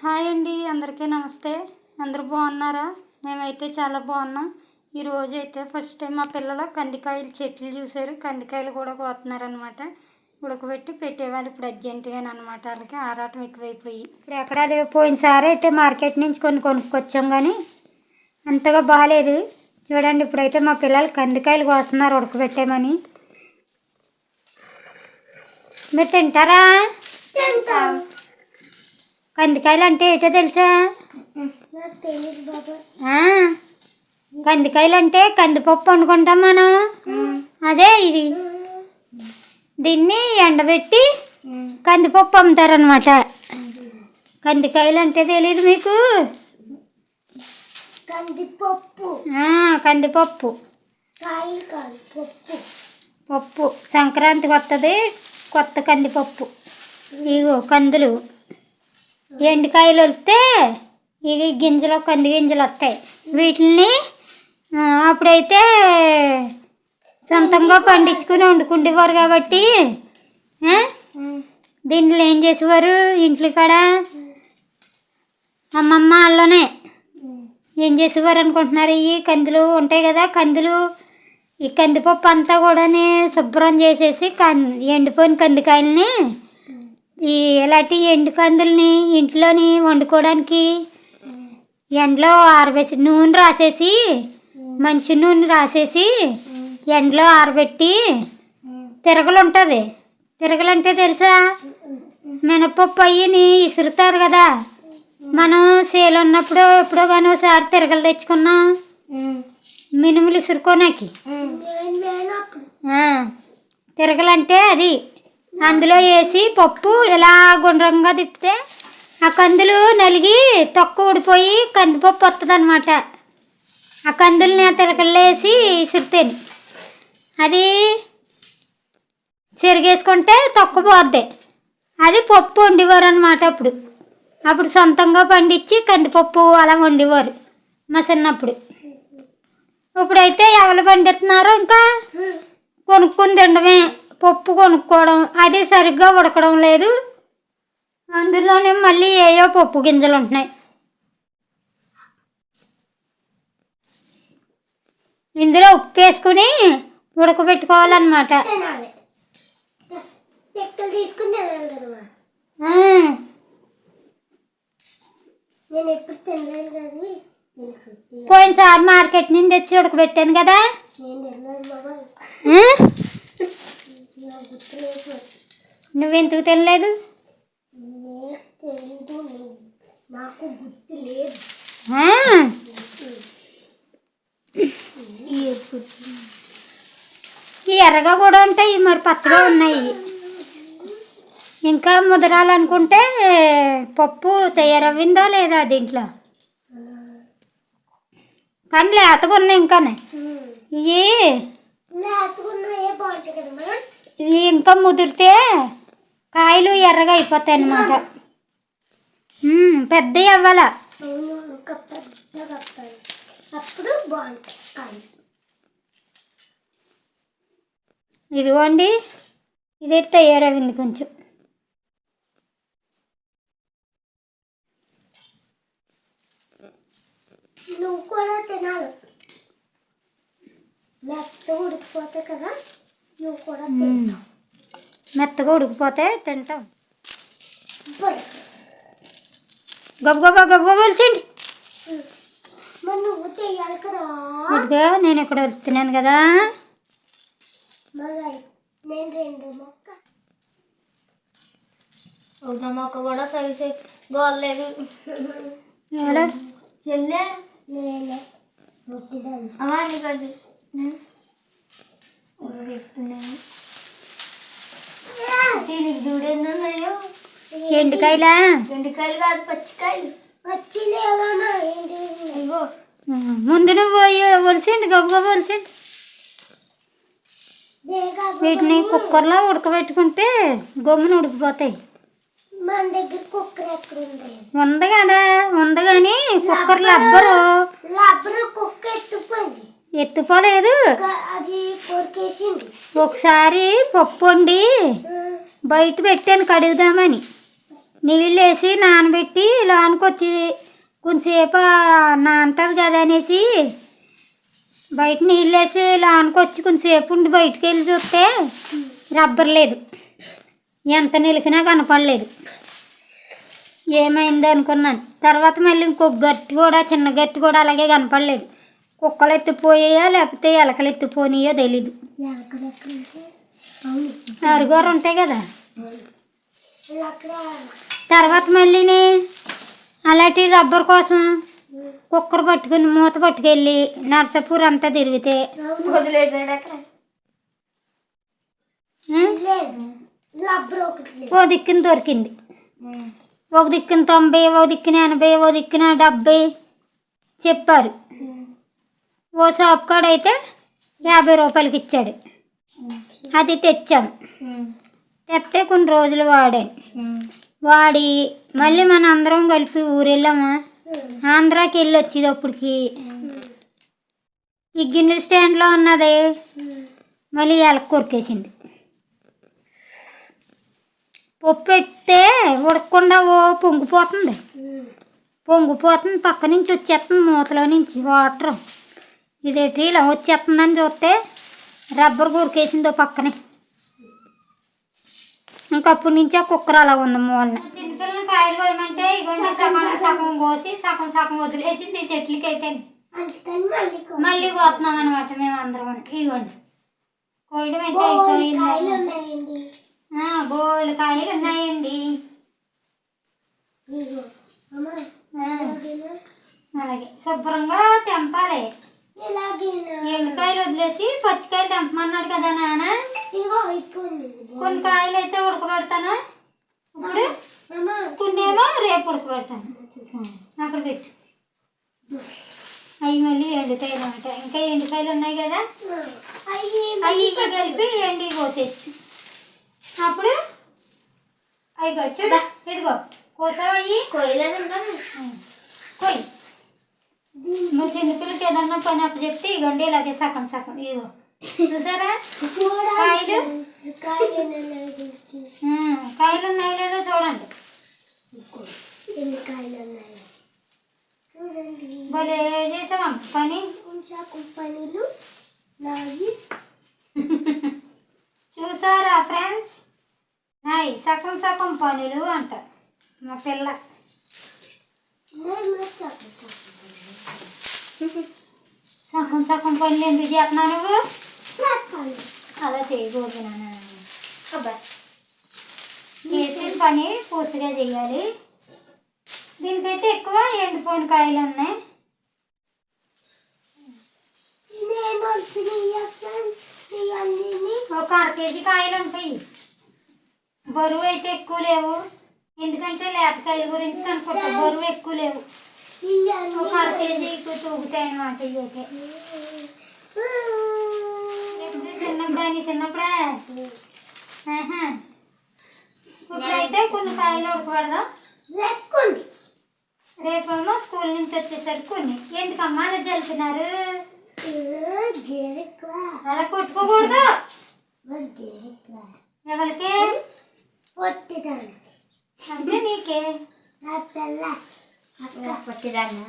Hi అండి, అందరికీ నమస్తే. అందరూ బాగున్నారా? మేమైతే చాలా బాగున్నాం. ఈరోజు అయితే ఫస్ట్ టైం మా పిల్లలు కందికాయలు చెట్లు చూసారు. కందికాయలు కూడా కోతున్నారనమాట. ఉడకబెట్టి పెట్టేవాళ్ళు ఇప్పుడు అర్జెంటుగా అనమాట. వాళ్ళకి ఆరాటం ఎక్కువైపోయి ఇప్పుడు ఎక్కడా లేవు. పోయినసారి అయితే మార్కెట్ నుంచి కొనుక్కొచ్చాం, కానీ అంతగా బాగాలేదు. చూడండి, ఇప్పుడైతే మా పిల్లలు కందికాయలు కోస్తున్నారు ఉడకబెట్టేమని. మీరు తింటారా? కందికాయలు అంటే ఏంటో తెలుసా? కందికాయలు అంటే కందిపప్పు వండుకుంటాం మనం. అదే ఇది. దీన్ని ఎండబెట్టి కందిపప్పు అమ్ముతారనమాట. కందికాయలు అంటే తెలీదు మీకు? కందిపప్పు పప్పు సంక్రాంతికి వస్తుంది కొత్త కందిపప్పు. ఇగో కందులు, ఎండుకాయలు వస్తే ఇవి గింజలు, కంది గింజలు వస్తాయి. వీటిని అప్పుడైతే సొంతంగా పండించుకుని వండుకుంటేవారు కాబట్టి దీంట్లో ఏం చేసేవారు, ఇంట్లో కాడ అమ్మమ్మ వాళ్ళనే ఏం చేసేవారు అనుకుంటున్నారు? ఈ కందులు ఉంటాయి కదా, కందులు, ఈ కందిపప్పు అంతా కూడా శుభ్రం చేసేసి ఎండిపోయిన కందికాయలని ఇలాంటి ఎండు కందుల్ని ఇంట్లోని వండుకోవడానికి ఎండలో ఆరబెట్టి నూనె రాసేసి, మంచి నూనె రాసేసి ఎండలో ఆరబెట్టి తిరగలు ఉంటుంది. తిరగలు అంటే తెలుసా? మినపప్పు అయ్యి ఇసురుతారు కదా. మనం సేలు ఉన్నప్పుడు ఎప్పుడో కానీ ఒకసారి తిరగలు తెచ్చుకున్నాం, మినుములు ఇసురుకోనాకి. తిరగలంటే అది. అందులో వేసి పప్పు ఇలా గుండ్రంగా తిప్పితే ఆ కందులు నలిగి తొక్క ఊడిపోయి కందిపప్పు వస్తుంది అనమాట. ఆ కందుల్ని ఆ తిరగల్లో వేసి ఇసురుతాను. అది చెరిగేసుకుంటే తొక్క పోద్ది. అది పప్పు వండేవారు అనమాట. అప్పుడు సొంతంగా పండించి కందిపప్పు అలా వండేవారు మా చిన్నప్పుడు. ఇప్పుడైతే ఎవరు పండిస్తున్నారో ఇంకా కొనుక్కొని తినడమే. పప్పు కొనుక్కోవడం, అది సరిగ్గా ఉడకడం లేదు. అందులోనే మళ్ళీ ఏయో పప్పు గింజలు ఉంటున్నాయి. ఇందులో ఉప్పు వేసుకుని ఉడకబెట్టుకోవాలన్నమాట. పోయినసారి మార్కెట్ నుంచి తెచ్చి ఉడకబెట్టాను కదా. నువ్వెందుకు తినలేదు? ఈ ఎర్రగా కూడా ఉంటాయి, మరి పచ్చగా ఉన్నాయి. ఇంకా ముదరాలనుకుంటే పప్పు తయారవ్విందా లేదా దీంట్లో? కానీ లేతగా ఉన్నాయి. ఇంకానే ఇవి ఇంకా ముదిరితే కాయలు ఎర్రగా అయిపోతాయి అన్నమాట. పెద్దవి అవ్వాల. ఇదిగోండి, ఇదే తయారవింది కొంచెం. నువ్వు కూడా తినాలి. మెత్తగా ఉడికిపోతాయి కదా, నువ్వు కూడా తింటావు. మెత్తగా ఉడికిపోతే తింటాం. గబగబా గబగబా వలిచండి. నువ్వు చెయ్యాలి కదా. ఇదిగా నేను ఇక్కడ వస్తున్నాను కదా. నేను ఒక మొక్క కూడా సరిసే బాగలేదు. చెల్లె దీనికి దూడేందున్నాయో. ఎండుకాయలా? ఎండుకాయలు కాదు, పచ్చికాయలు. ముందు నువ్వు ఒలిసేయండి, గబగబా ఒలిసేయండి. వీటిని కుక్కర్లో ఉడకబెట్టుకుంటే గమ్మున ఉడికిపోతాయి. మన దగ్గర కుక్కర్ ఎక్కడ ఉంది కదా? ఉంది, కానీ కుక్కర్ రబ్బరు ఎత్తుకోలేదు. ఒకసారి పప్పు వండి బయట పెట్టాను కడుగుదామని. నీళ్ళు వేసి నానబెట్టి లోనికి వచ్చి కొంచెంసేపు నానుతుంది కదా అనేసి బయట నీళ్ళు వేసి లోనికి వచ్చి కొంచెంసేపు ఉండి బయటికి వెళ్ళి చూస్తే రబ్బర్ లేదు, ఎంత నిలికినా కనపడలేదు. ఏమైంది అనుకున్నాను. తర్వాత మళ్ళీ ఇంకొక గట్టి కూడా, చిన్న గట్టి కూడా అలాగే కనపడలేదు. కుక్కలు ఎత్తుపోయాయో లేకపోతే ఎలకలు ఎత్తుపోయినాయో తెలీదు. అరుగోరు ఉంటాయి కదా. తర్వాత మళ్ళీని అలాంటి రబ్బర్ కోసం కుక్కర్ పట్టుకుని మూత పట్టుకెళ్ళి నర్సాపూర్ అంతా తిరిగితే వదిలేసాడు. ఓ దిక్కున దొరికింది. ఒక దిక్కున 90, ఒక దిక్కున 80, ఒక దిక్కున 70 చెప్పారు. ఓ షాప్ కాడ అయితే 50 రూపాయలకి ఇచ్చాడు. అది తెచ్చాము. తెస్తే కొన్ని రోజులు వాడి మళ్ళీ మన అందరం కలిపి ఊరెళ్ళామా. ఆంధ్రాకి వెళ్ళి వచ్చేటప్పటికి ఈ గిన్నెల స్టాండ్లో ఉన్నది మళ్ళీ ఎలక కొరికేసింది. పప్పు పెడితే ఉడకకుండా ఓ పొంగిపోతుంది. పక్క నుంచి వచ్చేస్తుంది, మూతలో నుంచి వాటర్. ఇదేంటి ఇలా వచ్చేస్తుందని చూస్తే రబ్బర్ కొరికేసిందో పక్కనే. ఇంకప్పటి నుంచి ఆ కుక్కర్ అలా ఉంది మూలన. చిన్నపిల్లలు కాయలు కోయమంటే ఇగోండి సగం కోసి సగం వదిలేసింది చెట్లకి. అయితే మళ్ళీ కోతున్నాం అనమాట మేము అందరం. ఇగోండి కోయడం అయితే అయిపోయింది. బోల్డ్ కాయలు ఉన్నాయండి. అలాగే శుభ్రంగా తెంపాలి. ఎండుకాయలు వదిలేసి పచ్చికాయలు తెంపమన్నాడు కదా నాన్న. కొన్ని కాయలు అయితే ఉడకబెడతాను ఇప్పుడు, కొన్నేమో రేపు ఉడకబెడతాను. అక్కడ పెట్టు. అవి మళ్ళీ ఎండుకాయలు ఉంటాయి. ఇంకా ఎండుకాయలు ఉన్నాయి కదా, అవి కలిపి ఎండి కోసేచ్చు. అప్పుడు అయ్యో చూడ, ఇదిగో కోసావు. అయ్యి కొయ్యి. నువ్వు చిన్నపిల్లకి ఏదన్నా పని అప్పు చెప్తే ఇగోండి ఇలాగే సగం ఇదిగో చూసారా కాయలు ఉన్నాయి లేదో చూడండి. భలే చేసామా పని. చూసారా ఫ్రెండ్స్, నాయి సగం పనులు అంట మా పిల్ల. సగం పనులు ఎందుకు చేస్తున్నావు నువ్వు? అలా చేయకూడదు నాన్న. అబ్బాయి చేసిన పని పూర్తిగా చేయాలి. దీనికైతే ఎక్కువ ఎండిపోయిన కాయలు ఉన్నాయి. ఒక 1/2 కేజీ కాయలు ఉంటాయి. బరువు అయితే ఎక్కువ లేవు, ఎందుకంటే లేతకాయల గురించి కనుక్కుంటా. బరువు ఎక్కువ లేవు, ఒక 1/2 కేజీకి తూగుతాయి అన్నమాట. ఇవైతే చిన్నప్పుడా ఇప్పుడైతే కొన్ని కాయలు ఉడకబెడదాం. రేపేమో స్కూల్ నుంచి వచ్చేసరికి కొన్ని. ఎందుకమ్మా అలా జల్లుతున్నారు? అలా కొట్టుకోకూడదు. ఎవరికి అంటే నీకే పట్టిదాన్ని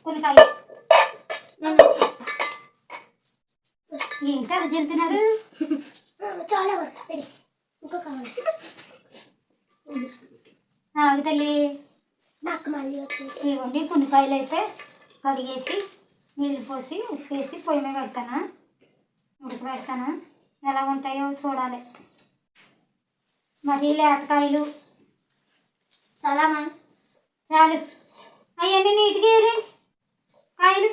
కొన్ని కాయలు ఏంటి అలా జల్లుతున్నారు? తల్లి నాకు మళ్ళీ ఇవ్వండి. కొన్ని కాయలు అయితే కడిగేసి నీళ్ళు పోసి ఉప్పేసి పొయ్యి మీద పెడతాను, ఉడకబెడతాను. ఎలా ఉంటాయో చూడాలి. మరి లేతకాయలు చాలామా చాలు. అవన్నీ నీట్గా ఎవరండి కాయలు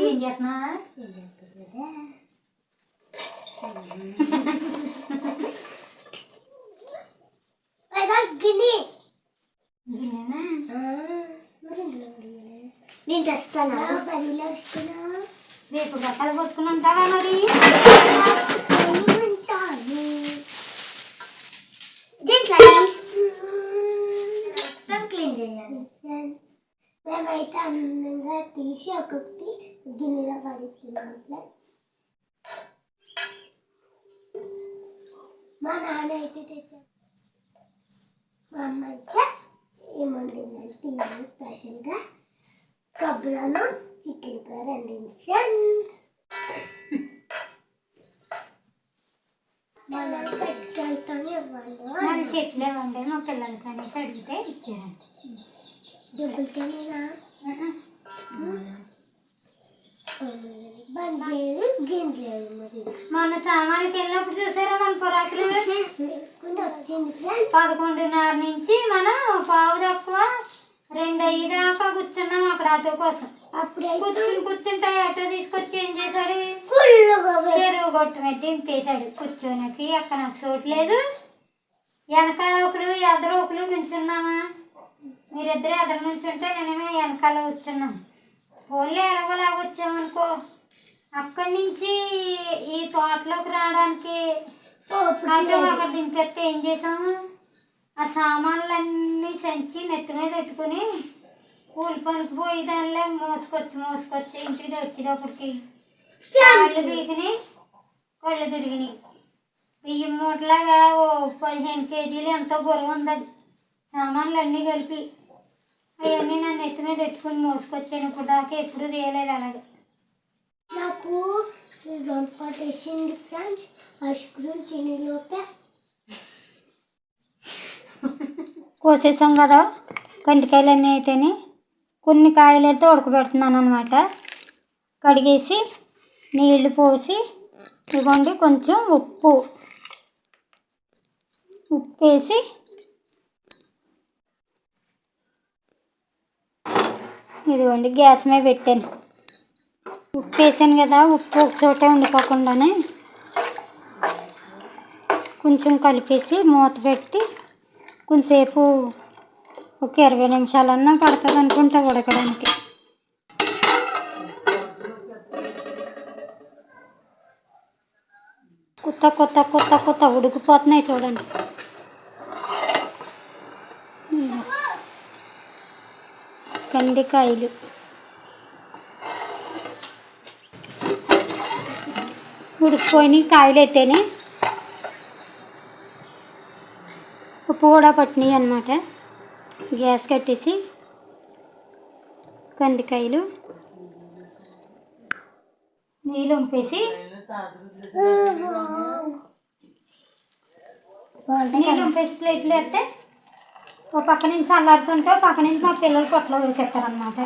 ఏం చేస్తున్నా? నేను తెస్తాను. రేపు బట్టలు కొట్టుకుని ఉంటావా? మరి మొత్తం క్లీన్ చేయాలి. మేమైతే అందంగా తీసి ఒకటి గిన్నెలో పడుతున్నాం. మా నాన్న అయితే తెచ్చారు. మా అమ్మ అయితే ఏమంటుందంటే స్పెషల్గా కబ్బులను చికెన్ కూర వండింది ఫ్రెండ్స్. మన కట్టుకెళ్తానే ఇవ్వాలి. మన చెట్లు ఏమంటే మా పిల్లలకి అనేసి అడిగితే ఇచ్చారండి. డబ్బులకేనా మొన్న సామాన్లకి వెళ్ళినప్పుడు చూసారా మన పొరాకులు వచ్చింది. 11:30 నుంచి మనం పావు తక్కువ 2:05 దాకా కూర్చున్నాం అక్కడ ఆటో కోసం. కూర్చుంటే ఆటో తీసుకొచ్చి ఏం చేశాడు, చెరువు గొట్టు మీద దింపేశాడు. కూర్చోనికి అక్కడ నాకు చోటు లేదు. వెనకాల ఒకరు ఎదురు ఒకరు నుంచున్నామా, మీరిద్దరు ఎదురు నుంచుంటే నేనేమో వెనకాల కూర్చున్నాం. ఫోన్లో ఎలాగోలాగా వచ్చామనుకో. అక్కడి నుంచి ఈ తోటలోకి రావడానికి ఆటో అక్కడ దింపేస్తే ఏం చేసాము, ఆ సామాన్లన్నీ సంచి నెత్తి మీద పెట్టుకుని కూలి పనికి పోయి దానిలో మోసుకొచ్చి ఇంటికి వచ్చేటప్పటికి కాళ్ళు బీకిని కళ్ళు తిరిగినాయి. బియ్యం మూటలాగా ఓ 15 కేజీలు ఎంతో బరువు ఉంది అది. సామాన్లు అన్నీ కలిపి అవన్నీ నన్ను నెత్తి మీద పెట్టుకుని మోసుకొచ్చాను. ఇప్పుడు దాకా ఎప్పుడు తీయలేదు అలాగే. నాకు వేసింది ఫ్రెండ్స్. ఐస్ క్రీమ్ చిన్నలోకే కోసేసాం కదా కందికాయలు అన్నీ అయితేనే. కొన్ని కాయలు అయితే ఉడకబెడుతున్నాను అనమాట. కడిగేసి నీళ్లు పోసి ఇదిగోండి కొంచెం ఉప్పు వేసి ఇదిగోండి గ్యాస్ మీద పెట్టాను. ఉప్పు వేసాను కదా, ఉప్పు ఒక చోటే ఉండిపోకుండానే కొంచెం కలిపేసి మూత పెట్టి కొంచెంసేపు ఒక 20 నిమిషాలన్నా పడుతుంది అనుకుంటా ఉడకడానికి. కొత్త ఉడికిపోతున్నాయి చూడండి. కందికాయలు ఉడికిపోయినాయి. కాయలు అయితేనే ఉప్పు కూడా పట్టినాయి అన్నమాట. గ్యాస్ కట్టేసి కందికాయలు నీళ్ళు వంపేసి ప్లేట్లు వేస్తే ఓ పక్క నుంచి చల్లారుతుంటే ఓ పక్క నుంచి మా పిల్లలు పొట్టలో వేసేస్తారనమాట.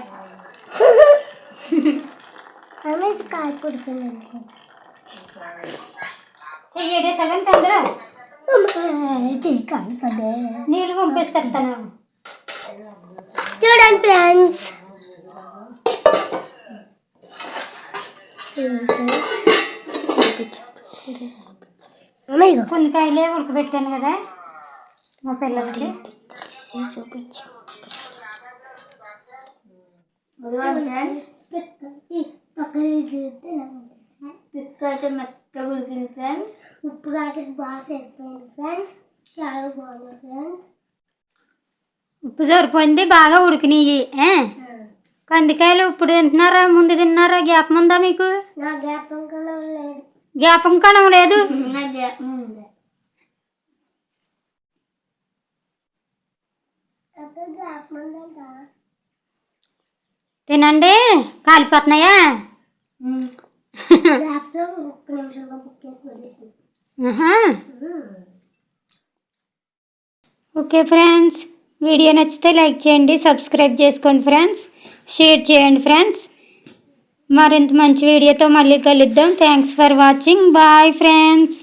కాయ కొడుతుంది చెయ్యడే సగం తొందర కాయ నీళ్ళు పంపిస్తాను. చూడండి ఫ్రెండ్స్, కొన్ని కాయలే ఉడకబెట్టాను కదా మా పిల్లలకి. పిక్కలు మెత్తగా ఉడికింది ఫ్రెండ్స్. ఉప్పు కాటేసి బాగా సరిపోయింది ఫ్రెండ్స్. చాలా బాగుంది ఫ్రెండ్స్. ఉప్పు సరిపోయింది, బాగా ఉడికినాయి. కందికాయలు ఇప్పుడు తింటున్నారా, ముందు తిన్నారా? జ్ఞాపకం ఉందా మీకు? నా జ్ఞాపకం లేదు. జ్ఞాపకం లేదు. తినండి, కాలిపోతున్నాయా? ఓకే ఫ్రెండ్స్, వీడియో నచ్చితే లైక్ చేయండి, సబ్స్క్రైబ్ చేసుకోండి ఫ్రెండ్స్, షేర్ చేయండి ఫ్రెండ్స్. మరింత మంచి వీడియోతో మళ్ళీ కలుద్దాం. Thanks for watching. Bye friends.